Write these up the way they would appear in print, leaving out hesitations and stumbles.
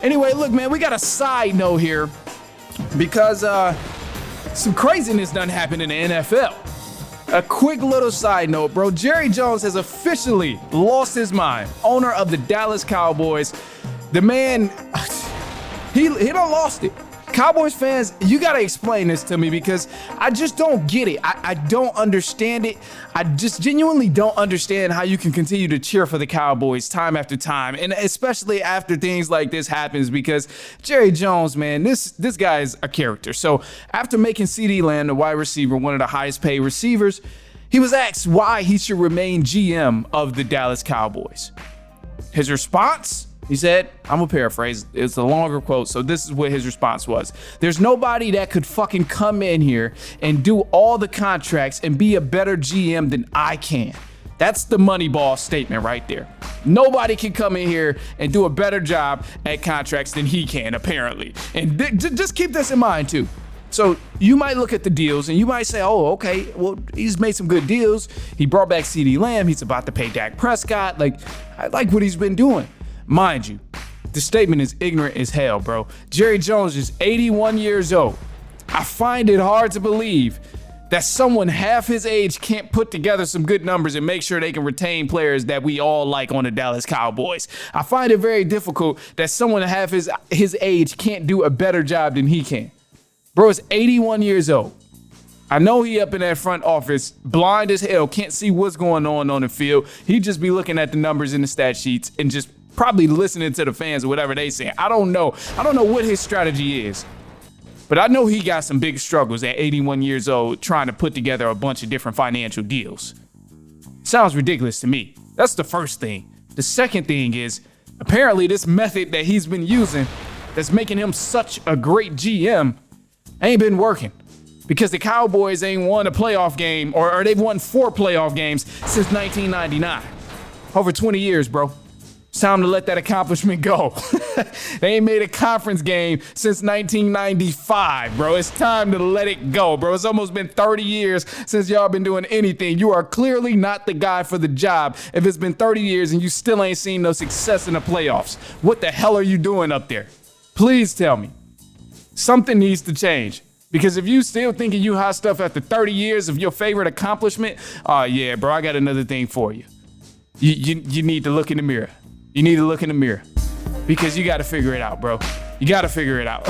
Anyway, look, man, we got a side note here because some craziness done happened in the NFL. A quick little side note, bro. Jerry Jones has officially lost his mind. Owner of the Dallas Cowboys. The man, he done lost it. Cowboys fans, you got to explain this to me because I just don't get it. I don't understand it. I just genuinely don't understand how you can continue to cheer for the Cowboys time after time, and especially after things like this happens because Jerry Jones, man, this guy is a character. So after making CeeDee Lamb, the wide receiver, one of the highest paid receivers, he was asked why he should remain GM of the Dallas Cowboys. His response? He said, I'm gonna paraphrase, it's a longer quote, so this is what his response was. There's nobody that could fucking come in here and do all the contracts and be a better GM than I can. That's the Moneyball statement right there. Nobody can come in here and do a better job at contracts than he can, apparently. And just keep this in mind too. So you might look at the deals and you might say, oh, okay, well, he's made some good deals. He brought back CeeDee Lamb. He's about to pay Dak Prescott. Like, I like what he's been doing. Mind you, the statement is ignorant as hell, bro. Jerry Jones is 81 years old. I find it hard to believe that someone half his age can't put together some good numbers and make sure they can retain players that we all like on the Dallas Cowboys. I find it very difficult that someone half his age can't do a better job than he can. Bro is 81 years old. I know he up in that front office, blind as hell, can't see what's going on the field. He just be looking at the numbers in the stat sheets and just probably listening to the fans or whatever they say. I don't know what his strategy is, but I know he got some big struggles at 81 years old trying to put together a bunch of different financial deals. Sounds ridiculous to me. That's the first thing. The second thing is apparently this method that he's been using that's making him such a great GM ain't been working because the Cowboys ain't won a playoff game or they've won 4 playoff games since 1999. Over 20 years, bro. It's time to let that accomplishment go. They ain't made a conference game since 1995, bro. It's time to let it go, bro. It's almost been 30 years since y'all been doing anything. You are clearly not the guy for the job if it's been 30 years and you still ain't seen no success in the playoffs. What the hell are you doing up there? Please tell me. Something needs to change. Because if you still thinking you hot stuff after 30 years of your favorite accomplishment, yeah, bro, I got another thing for you. You need to look in the mirror. You need to look in the mirror because you got to figure it out, bro. You got to figure it out.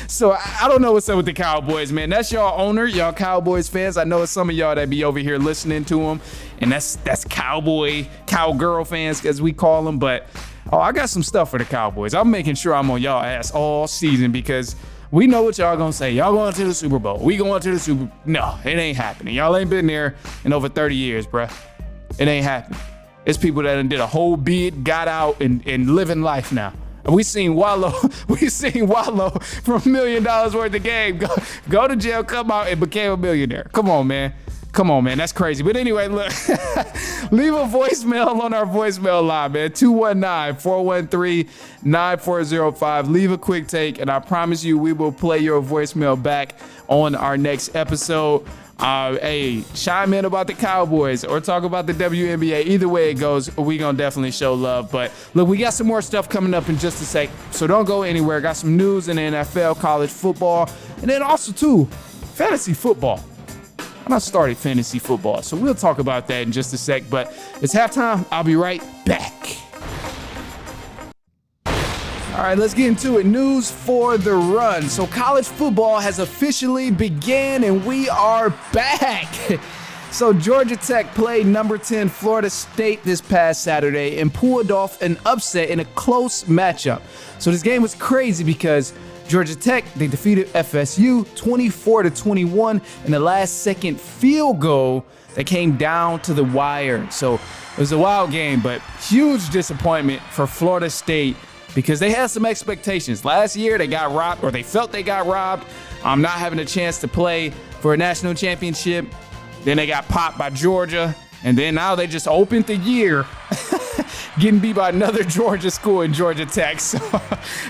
So I don't know what's up with the Cowboys, man. That's y'all owner, y'all Cowboys fans. I know it's some of y'all that be over here listening to them, and that's cowgirl fans, as we call them. But I got some stuff for the Cowboys. I'm making sure I'm on y'all ass all season because we know what y'all gonna say. Y'all going to the Super Bowl. We going to the Super Bowl. No, it ain't happening. Y'all ain't been there in over 30 years, bruh. It ain't happening. It's people that done did a whole bid, got out, and living life now. We seen Wallow from $1 million worth of game go to jail, come out, and became a millionaire. Come on, man. That's crazy. But anyway, look, leave a voicemail on our voicemail line, man. 219-413-9405. Leave a quick take, and I promise you we will play your voicemail back on our next episode. Hey, chime in about the Cowboys or talk about the WNBA. Either way it goes, we gonna definitely show love. But look, we got some more stuff coming up in just a sec, so don't go anywhere. Got some news in the NFL, college football, and then also too, fantasy football. I started fantasy football, so we'll talk about that in just a sec. But it's halftime. I'll be right back. All right, let's get into it. News for the run. So college football has officially began and we are back. So Georgia Tech played number 10 Florida State this past Saturday and pulled off an upset in a close matchup. So this game was crazy because Georgia Tech, they defeated FSU 24-21 in the last second field goal that came down to the wire. So it was a wild game, but huge disappointment for Florida State because they had some expectations. Last year, they got robbed, or they felt they got robbed, not having a chance to play for a national championship. Then they got popped by Georgia, and then now they just opened the year getting beat by another Georgia school in Georgia Tech. So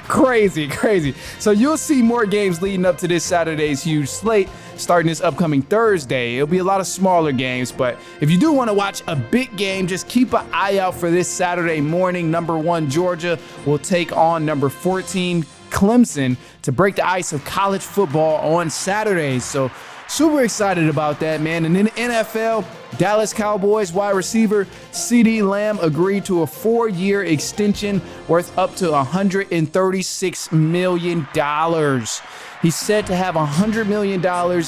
crazy. So you'll see more games leading up to this Saturday's huge slate. starting this upcoming Thursday. It'll be a lot of smaller games, but if you do want to watch a big game, just keep an eye out for this Saturday morning. Number 1 Georgia will take on number 14 Clemson to break the ice of college football on Saturdays. So super excited about that, man. And in the NFL, Dallas Cowboys wide receiver CeeDee Lamb agreed to a 4-year extension worth up to $136 million. He's said to have $100 million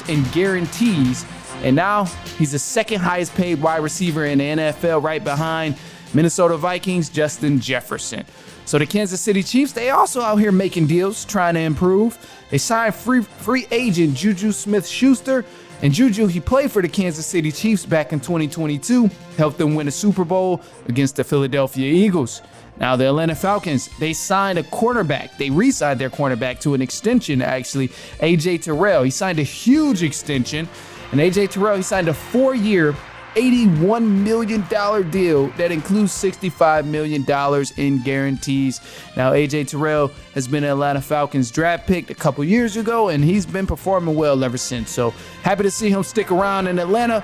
in guarantees, and now he's the second highest paid wide receiver in the NFL, right behind Minnesota Vikings Justin Jefferson. So the Kansas City Chiefs, they also out here making deals, trying to improve. They signed free agent Juju Smith-Schuster. And Juju, he played for the Kansas City Chiefs back in 2022, helped them win a Super Bowl against the Philadelphia Eagles. Now the Atlanta Falcons, they signed a cornerback. They re-signed their cornerback to an extension, actually, A.J. Terrell. He signed a huge extension. And A.J. Terrell, he signed a 4-year, $81 million deal that includes $65 million in guarantees. Now, A.J. Terrell has been an Atlanta Falcons draft pick a couple years ago, and he's been performing well ever since. So happy to see him stick around in Atlanta.